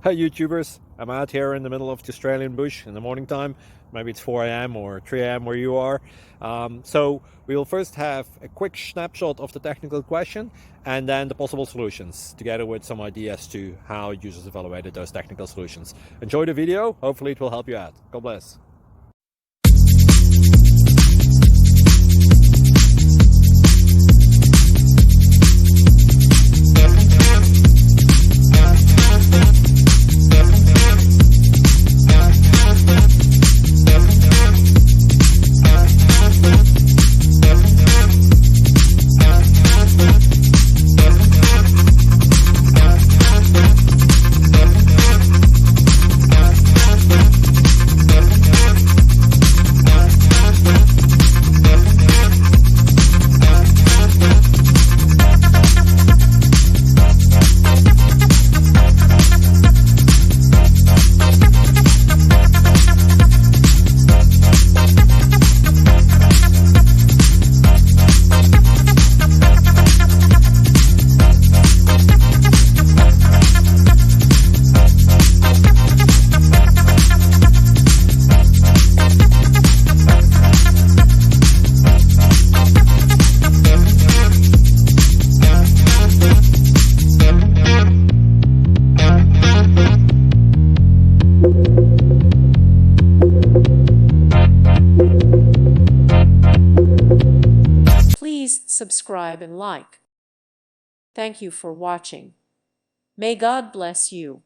Hi YouTubers, I'm out here in the middle of the Australian bush in the morning time. Maybe it's 4 a.m. or 3 a.m. where you are. So we will first have a quick snapshot of the technical question and then the possible solutions, together with some ideas to how users evaluated those technical solutions. Enjoy the video, hopefully it will help you out. God bless. Please subscribe and like. Thank you for watching. May God bless you.